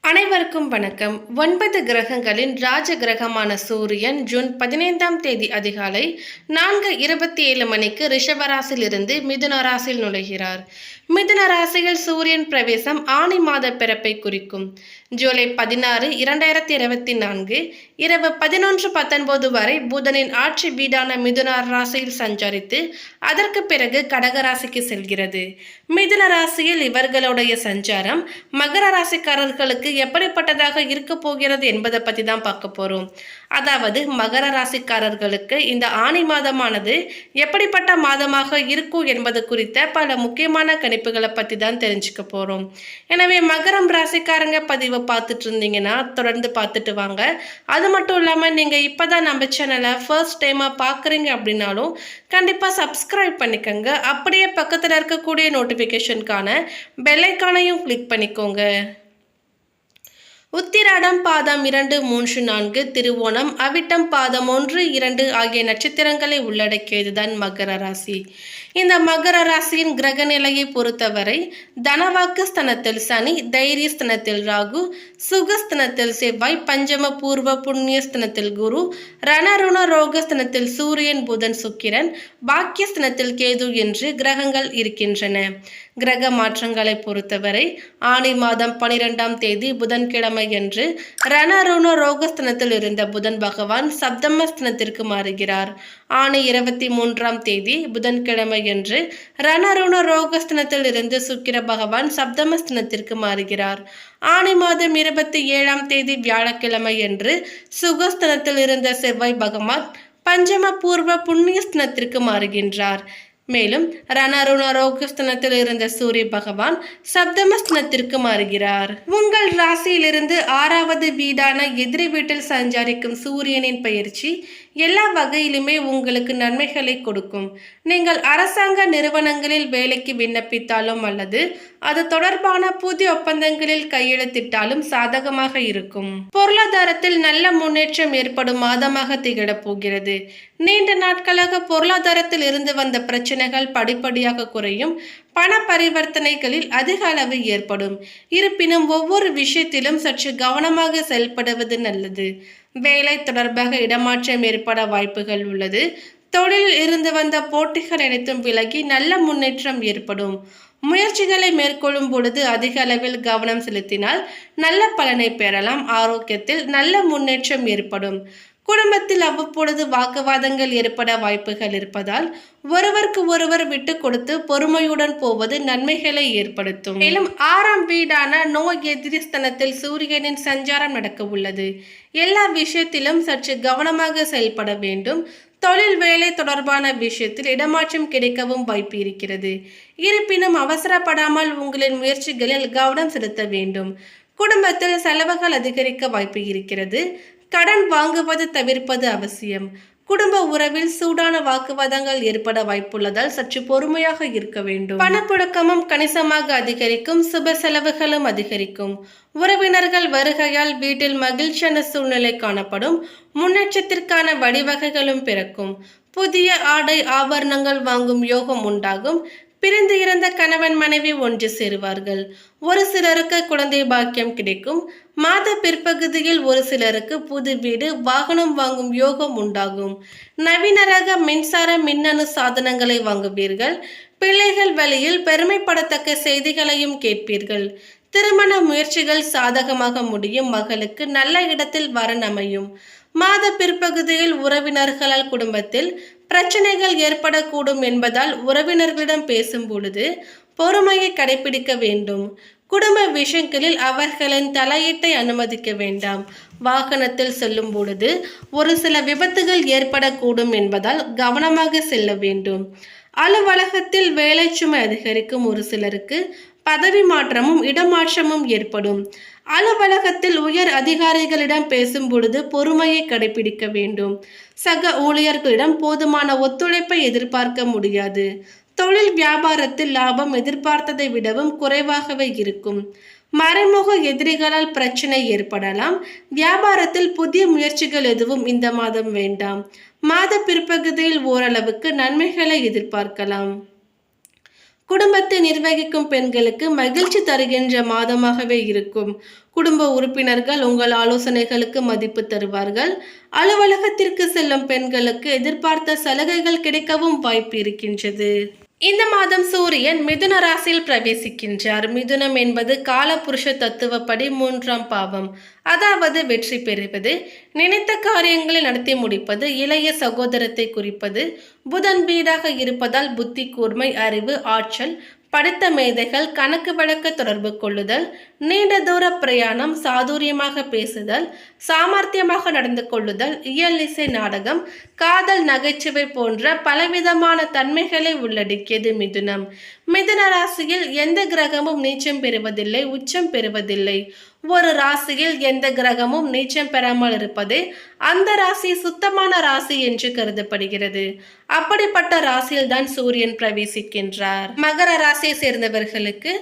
அனைவருக்கும் வணக்கம். 9 கிரகங்களின் ராஜ கிரகமான சூரியன் ஜூன் 15ஆம் தேதி அதிகாலை 4:27 மணிக்கு ரிஷபராசியிலிருந்து மிதுன ராசியில் நுழைகிறார். மிதுன ராசியில் சூரியன் பிரவேசம் ஆனி மாத பிறப்பை குறிக்கும். ஜூலை 16, 2024 இரவு 11:19 வரை புதனின் ஆட்சி வீடான மிதுன ராசியில் சஞ்சரித்து அதற்கு பிறகு கடகராசிக்கு செல்கிறது. மிதுன ராசியில் இவர்களுடைய சஞ்சாரம் மகர ராசிக்காரர்களுக்கு எப்படிப்பட்டதாக இருக்க போகிறது என்பதை பற்றி தான் பார்க்க போகிறோம். அதாவது மகர ராசிக்காரர்களுக்கு இந்த ஆனி மாதமானது எப்படிப்பட்ட மாதமாக இருக்கும் என்பது குறித்த பல முக்கியமான கணிப்புகளை பற்றி தான் தெரிஞ்சுக்க போகிறோம். எனவே மகரம் ராசிக்காரங்க பதிவை பார்த்துட்டு இருந்தீங்கன்னா தொடர்ந்து பார்த்துட்டு வாங்க. அது மட்டும் இல்லாமல் நீங்கள் இப்போ தான் நம்ம சேனலை ஃபர்ஸ்ட் டைமாக பார்க்குறீங்க அப்படின்னாலும் கண்டிப்பாக சப்ஸ்கிரைப் பண்ணிக்கோங்க. அப்படியே பக்கத்தில் இருக்கக்கூடிய நோட்டிஃபிகேஷனுக்கான பெல்லைக்கானையும் கிளிக் பண்ணிக்கோங்க. உத்திராடம் பாதம் 2, 3, 4, திருவோணம் அவிட்டம் பாதம் 1, 2 ஆகிய நட்சத்திரங்களை உள்ளடக்கியதுதான் மகர ராசி. இந்த மகர ராசியின் கிரக நிலையை பொறுத்தவரை தனவாக்கு ஸ்தனத்தில் சனி, தைரிய ஸ்தனத்தில் ராகு, சுகஸ்தனத்தில் செவ்வாய், பஞ்சம பூர்வ புண்ணிய ஸ்தனத்தில் குரு, ரணருண ரோக ஸ்தனத்தில் சூரியன், புதன், சுக்கிரன், பாக்கிய ஸ்தனத்தில் கேது என்று கிரகங்கள் இருக்கின்றன. கிரக மாற்றங்களை பொறுத்தவரை ஆனி மாதம் 12ஆம் தேதி புதன்கிழமை என்று ரணருண ரோகஸ்தனத்தில் இருந்த புதன் பகவான் சப்தமஸ்தனத்திற்கு மாறுகிறார். ஆனி 23ஆம் தேதி புதன்கிழமை என்று ரணருண ரோகஸ்தனத்தில் இருந்து சுக்கிர பகவான் சப்தமஸ்தனத்திற்கு மாறுகிறார். ஆனி மாதம் 27ஆம் தேதி வியாழக்கிழமை என்று சுகஸ்தனத்தில் இருந்த செவ்வாய் பகவான் பஞ்சம பூர்வ புண்ணியஸ்தனத்திற்கு மாறுகின்றார். மேலும் ரணருண ரோகஸ்தனத்தில் இருந்த சூரிய பகவான் சப்தமஸ்தனத்திற்கு மாறுகிறார். உங்கள் ராசியிலிருந்து 6வது வீடான எதிரி வீட்டில் சஞ்சரிக்கும் சூரியனின் பயிற்சி எல்லா வகையிலுமே உங்களுக்கு நன்மைகளை கொடுக்கும். நீங்கள் அரசாங்க நிறுவனங்களில் வேலைக்கு விண்ணப்பித்தாலும் அல்லது அது தொடர்பான புதிய ஒப்பந்தங்களில் கையெழுத்திட்டாலும் சாதகமாக இருக்கும். பொருளாதாரத்தில் நல்ல முன்னேற்றம் ஏற்படும் மாதமாக திகழப் போகிறது. நீண்ட நாட்களாக பொருளாதாரத்தில் இருந்து வந்த பிரச்சனைகள் படிப்படியாக குறையும். பண பரிவர்த்தனைகளில் அதிக அளவு ஏற்படும். இருப்பினும் ஒவ்வொரு விஷயத்திலும் சற்று கவனமாக செயல்படுவது நல்லது. வேலை தொடர்பாக இடமாற்றம் ஏற்பட வாய்ப்புகள் உள்ளது. தொழிலில் இருந்து வந்த போட்டிகள் அனைத்தும் விலகி நல்ல முன்னேற்றம் ஏற்படும். முயற்சிகளை மேற்கொள்ளும் பொழுது அதிக அளவில் கவனம் செலுத்தினால் நல்ல பலனை பெறலாம். ஆரோக்கியத்தில் நல்ல முன்னேற்றம் ஏற்படும். குடும்பத்தில் அவ்வப்பொழுது வாக்குவாதங்கள் ஏற்பட வாய்ப்புகள் இருப்பதால் ஒருவருக்கு ஒருவர் விட்டு கொடுத்து பொறுமையுடன் போவது நன்மைகளை ஏற்படுத்தும். மேலும் 6ஆம் வீடான நோய் எதிரி ஸ்தனத்தில் சூரியனின் சஞ்சாரம் நடக்க உள்ளது. எல்லா விஷயத்திலும் சற்று கவனமாக செயல்பட வேண்டும். தொழில் வேலை தொடர்பான விஷயத்தில் இடமாற்றம் கிடைக்கவும் வாய்ப்பு இருக்கிறது. இருப்பினும் அவசரப்படாமல் உங்களின் முயற்சிகளில் கவனம் செலுத்த வேண்டும். குடும்பத்தில் செலவுகள் அதிகரிக்க வாய்ப்பு இருக்கிறது. கடன் வாங்குவது தவிர்ப்பது அவசியம். குடும்ப உறவில் சூடான வாக்குவாதங்கள் ஏற்பட வாய்ப்புள்ளதால் சற்று பொறுமையாக இருக்க வேண்டும். பணப்புழக்கமும் கணிசமாக அதிகரிக்கும். சுப செலவுகளும் அதிகரிக்கும். உறவினர்கள் வருகையால் வீட்டில் மகிழ்ச்சியான சூழ்நிலை காணப்படும். முன்னேற்றத்திற்கான வழிவகைகளும் பிறக்கும். புதிய ஆடை ஆபரணங்கள் வாங்கும் யோகம் உண்டாகும். பிரிந்து இறந்த கணவன் மனைவி ஒன்று சேருவார்கள். ஒரு சிலருக்கு குழந்தை பாக்கியம் கிடைக்கும். மாத பிற்பகுதியில் ஒரு சிலருக்கு புது வீடு வாகனம் வாங்கும் யோகம் உண்டாகும். நவீன ரக மின்சார மின்னணு சாதனங்களை வாங்குவீர்கள். பிள்ளைகள் வழியில் பெருமைப்படத்தக்க செய்திகளையும் கேட்பீர்கள். திருமண முயற்சிகள் சாதகமாக முடியும். மகளுக்கு நல்ல இடத்தில் வரன் அமையும். மாத பிற்பகுதியில் உறவினர்களால் குடும்பத்தில் பிரச்சனைகள் ஏற்படக்கூடும் என்பதால் உறவினர்களிடம் பேசும் பொழுது பொறுமையை கடைபிடிக்க வேண்டும். குடும்ப விஷயங்களில் அவர்களின் தலையீட்டை அனுமதிக்க வேண்டாம். வாகனத்தில் செல்லும் பொழுது ஒரு சில விபத்துகள் ஏற்படக்கூடும் என்பதால் கவனமாக செல்ல வேண்டும். அலுவலகத்தில் வேலை சுமை அதிகரிக்கும். ஒரு சிலருக்கு பதவி மாற்றமும் இடமாற்றமும் ஏற்படும். அலுவலகத்தில் உயர் அதிகாரிகளிடம் பேசும் பொழுது பொறுமையை கடைபிடிக்க வேண்டும். சக ஊழியர்களிடம் போதுமான ஒத்துழைப்பை எதிர்பார்க்க முடியாது. தொழில் வியாபாரத்தில் லாபம் எதிர்பார்த்ததை விடவும் குறைவாகவே இருக்கும். மறைமுக எதிரிகளால் பிரச்சனை ஏற்படலாம். வியாபாரத்தில் புதிய முயற்சிகள் எதுவும் இந்த மாதம் வேண்டாம். மாத பிற்பகுதியில் ஓரளவுக்கு நன்மைகளை எதிர்பார்க்கலாம். குடும்பத்தை நிர்வகிக்கும் பெண்களுக்கு மகிழ்ச்சி தருகின்ற மாதமாகவே இருக்கும். குடும்ப உறுப்பினர்கள் உங்கள் ஆலோசனைகளுக்கு மதிப்பு தருவார்கள். அலுவலகத்திற்கு செல்லும் பெண்களுக்கு எதிர்பார்த்த சலுகைகள் கிடைக்கவும் வாய்ப்பு இருக்கின்றது. இந்த மாதம் சூரியன் மிதுன ராசியில் பிரவேசிக்கின்றார். மிதுனம் என்பது காலபுருஷ தத்துவப்படி 3ஆம் பாவம். அதாவது வெற்றி பெறுவது, நினைத்த காரியங்களை நடத்தி முடிப்பது, இளைய சகோதரத்தை குறிப்பது. புதன் வீடாக இருப்பதால் புத்தி கூர்மை, அறிவு, ஆற்றல், படித்த மேதைகள், கணக்கு வழக்கு தொடர்பு கொள்ளுதல், நீண்ட தூர பிரயாணம், சாதுரியமாக பேசுதல், சாமர்த்தியமாக நடந்து கொள்ளுதல், இயல் இசை நாடகம், காதல், நகைச்சுவை போன்ற பலவிதமான தன்மைகளை உள்ளடக்கியது மிதுனம். மிதுன ராசியில் எந்த கிரகமும் நீச்சம் பெறுவதில்லை, உச்சம் பெறுவதில்லை. ஒரு ராசியில் எந்த கிரகமும் நீச்சம் பெறாமல் இருப்பதே அந்த ராசி சுத்தமான ராசி என்று கருதப்படுகிறது. அப்படிப்பட்ட ராசியில் தான் சூரியன் பிரவேசிக்கின்றார். மகர ராசியை சேர்ந்தவர்களுக்கு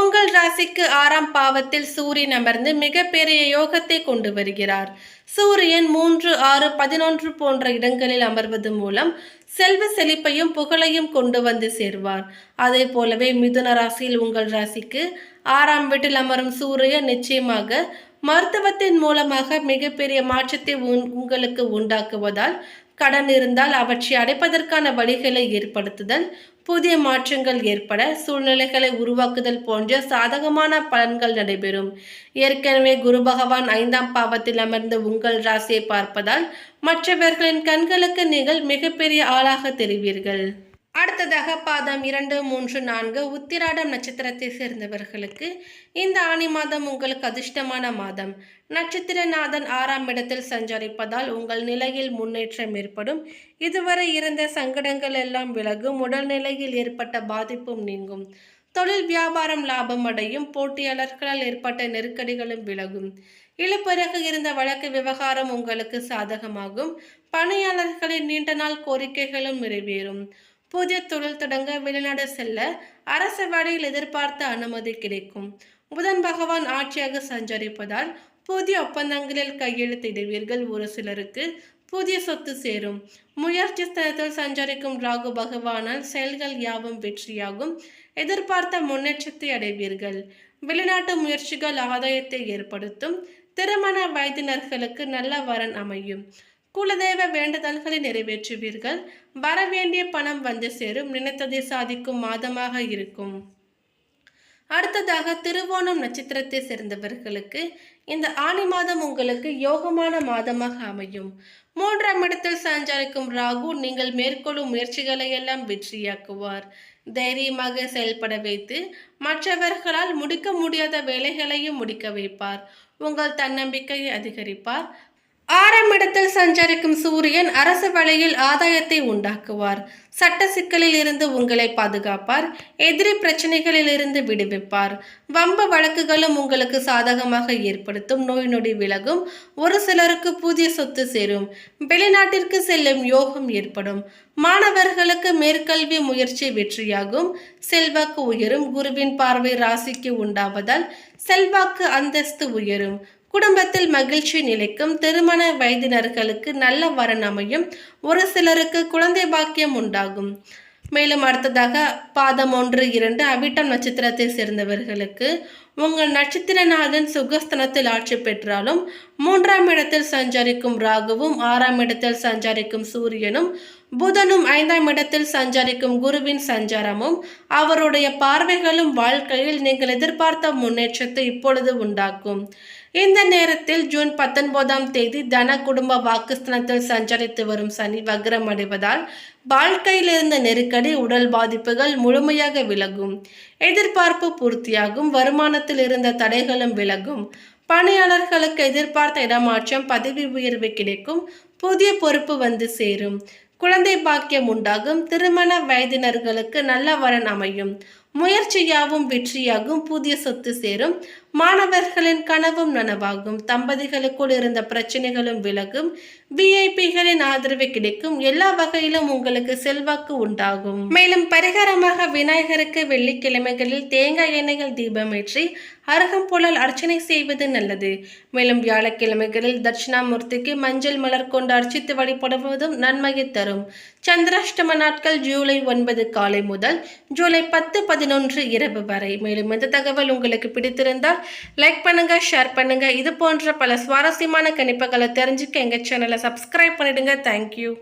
உங்கள் ராசிக்கு 6ஆம் பாவத்தில் சூரியன் அமர்ந்து மிகப்பெரிய யோகத்தை கொண்டு வருகிறார். சூரியன் 3, 6, 11 போன்ற இடங்களில் அமர்வது மூலம் செல்வ செழிப்பையும் புகழையும் கொண்டு வந்து சேர்வார். அதே போலவே மிதுன ராசியில் உங்கள் ராசிக்கு 6ஆம் வீட்டில் அமரும் சூரியன் நிச்சயமாக மருத்துவத்தின் மூலமாக மிகப்பெரிய மாற்றத்தை உங்களுக்கு உண்டாக்குவதால், கடன் இருந்தால் அவற்றை அடைப்பதற்கான வழிகளை ஏற்படுத்துதல், புதிய மாற்றங்கள் ஏற்பட சூழ்நிலைகளை உருவாக்குதல் போன்ற சாதகமான பலன்கள் நடைபெறும். ஏற்கனவே குரு பகவான் 5ஆம் பாவத்தில் அமர்ந்து உங்கள் ராசியை பார்ப்பதால் மற்றவர்களின் கண்களுக்கு நீங்கள் மிகப்பெரிய ஆளாக தெரிவீர்கள். அடுத்ததாக பாதம் 2, 3, 4 உத்திராடம் நட்சத்திரத்தை சேர்ந்தவர்களுக்கு இந்த ஆனி மாதம் உங்களுக்கு அதிர்ஷ்டமான மாதம். நட்சத்திரநாதன் 6ஆம் இடத்தில் சஞ்சரிப்பதால் உங்கள் நிலையில் முன்னேற்றம் ஏற்படும். இதுவரை இருந்த சங்கடங்கள் எல்லாம் விலகும். உடல்நிலையில் ஏற்பட்ட பாதிப்பும் நீங்கும். தொழில் வியாபாரம் லாபம் அடையும். போட்டியாளர்களால் ஏற்பட்ட நெருக்கடிகளும் விலகும். இழுபறியாக இருந்த வழக்கு விவகாரம் உங்களுக்கு சாதகமாகும். பணியாளர்களின் நீண்ட நாள் கோரிக்கைகளும் நிறைவேறும். புதிய தொழில் தொடங்க, வெளிநாடு செல்ல அரசு வழியில் எதிர்பார்த்த அனுமதி கிடைக்கும். புதன் பகவான் ஆட்சியாக சஞ்சரிப்பதால் புதிய ஒப்பந்தங்களில் கையெழுத்திடுவீர்கள். ஒரு சிலருக்கு புதிய சொத்து சேரும். முயற்சி ஸ்தலத்தில் சஞ்சரிக்கும் ராகு பகவானால் செயல்கள் யாவும் வெற்றியாகும். எதிர்பார்த்த முன்னேற்றத்தை அடைவீர்கள். வெளிநாட்டு முயற்சிகள் ஆதாயத்தை ஏற்படுத்தும். திருமண வயதினர்களுக்கு நல்ல வரன் அமையும். குலதெய்வ வேண்டுதல்களை நிறைவேற்றுவீர்கள். வரவேண்டிய பணம் வந்து சேரும். நினைத்ததை சாதிக்கும் மாதமாக இருக்கும். அடுத்ததாக திருவோணம் நட்சத்திரத்தை சேர்ந்தவர்களுக்கு இந்த ஆனி மாதம் உங்களுக்கு யோகமான மாதமாக அமையும். 3ஆம் இடத்தில் சஞ்சரிக்கும் ராகு நீங்கள் மேற்கொள்ளும் முயற்சிகளை எல்லாம் வெற்றியாக்குவார். தைரியமாக செயல்பட வைத்து மற்றவர்களால் முடிக்க முடியாத வேலைகளையும் முடிக்க வைப்பார். உங்கள் தன்னம்பிக்கையை அதிகரிப்பார். 6ஆம் இடத்தில் சஞ்சரிக்கும் சூரியன் அரசு வழியில் ஆதாயத்தை உண்டாக்குவார். சட்ட சிக்கலில் இருந்து உங்களை பாதுகாப்பார். எதிரி பிரச்சனைகளில் இருந்து விடுவிப்பார். வம்ப வழக்குகளும் உங்களுக்கு சாதகமாக ஏற்படுத்தும். நோய் நொடி விலகும். ஒரு சிலருக்கு புதிய சொத்து சேரும். வெளிநாட்டிற்கு செல்லும் யோகம் ஏற்படும். மாணவர்களுக்கு மேற்கல்வி முயற்சி வெற்றியாகும். செல்வாக்கு உயரும். குருவின் பார்வை ராசிக்கு உண்டாவதால் செல்வாக்கு அந்தஸ்து உயரும். குடும்பத்தில் மகிழ்ச்சி நிலைக்கும். திருமண வயதினர்களுக்கு நல்ல வரன் அமையும். ஒரு சிலருக்கு குழந்தை பாக்கியம் உண்டாகும். மேலும் அடுத்ததாக பாதம் 1, 2 அவிட்டம் நட்சத்திரத்தை சேர்ந்தவர்களுக்கு உங்கள் நட்சத்திரநாதன் சுகஸ்தனத்தில் ஆட்சி பெற்றாலும் 3ஆம் இடத்தில் சஞ்சரிக்கும் ராகுவும் 6ஆம் இடத்தில் சஞ்சரிக்கும் சூரியனும் புதனும் 5ஆம் இடத்தில் சஞ்சரிக்கும் குருவின் சஞ்சாரமும் அவருடைய பார்வைகளும் வாழ்க்கையில் நீங்கள் எதிர்பார்த்த முன்னேற்றத்தை இப்பொழுது உண்டாக்கும். இந்த நேரத்தில் ஜூன் 19ஆம் தேதி தன குடும்ப வாக்குஸ்தானத்தில் சஞ்சரித்து வரும் சனி வக்ரம் அடைவதால் வாழ்க்கையில் இருந்த நெருக்கடி, உடல் பாதிப்புகள் முழுமையாக விலகும். எதிர்பார்ப்பு பூர்த்தியாகும். வருமானத்தில் இருந்த தடைகளும் விலகும். பணியாளர்களுக்கு எதிர்பார்த்த இடமாற்றம், பதவி உயர்வு கிடைக்கும். புதிய பொறுப்பு வந்து சேரும். குழந்தை பாக்கியம் உண்டாகும். திருமண வயதினர்களுக்கு நல்ல வரன் அமையும். முயற்சி யாவும் வெற்றியாகும். புதிய சொத்து சேரும். மாணவர்களின் கனவும் நனவாகும். தம்பதிகளுக்குள் இருந்த பிரச்சனைகளும் விலகும். விஐபிகளின் ஆதரவு கிடைக்கும். எல்லா வகையிலும் உங்களுக்கு செல்வாக்கு உண்டாகும். மேலும் பரிகாரமாக விநாயகருக்கு வெள்ளிக்கிழமைகளில் தேங்காய் எண்ணெயில் தீபமேற்றி அருகம்புல்லால் அர்ச்சனை செய்வது நல்லது. மேலும் வியாழக்கிழமைகளில் தட்சிணாமூர்த்திக்கு மஞ்சள் மலர் கொண்டு அர்ச்சித்து வழிபடுவதும் நன்மையை தரும். சந்திராஷ்டம நாட்கள் ஜூலை 9 காலை முதல் ஜூலை 10, 11 இரவு வரை. மேலும் இந்த தகவல் உங்களுக்கு பிடித்திருந்தால் லைக் பண்ணுங்க, ஷேர் பண்ணுங்க. இது போன்ற பல சுவாரஸ்யமான கணிப்புகளை தெரிஞ்சுக்க எங்க சேனலை சப்ஸ்கிரைப் பண்ணிடுங்க. தேங்க்யூ.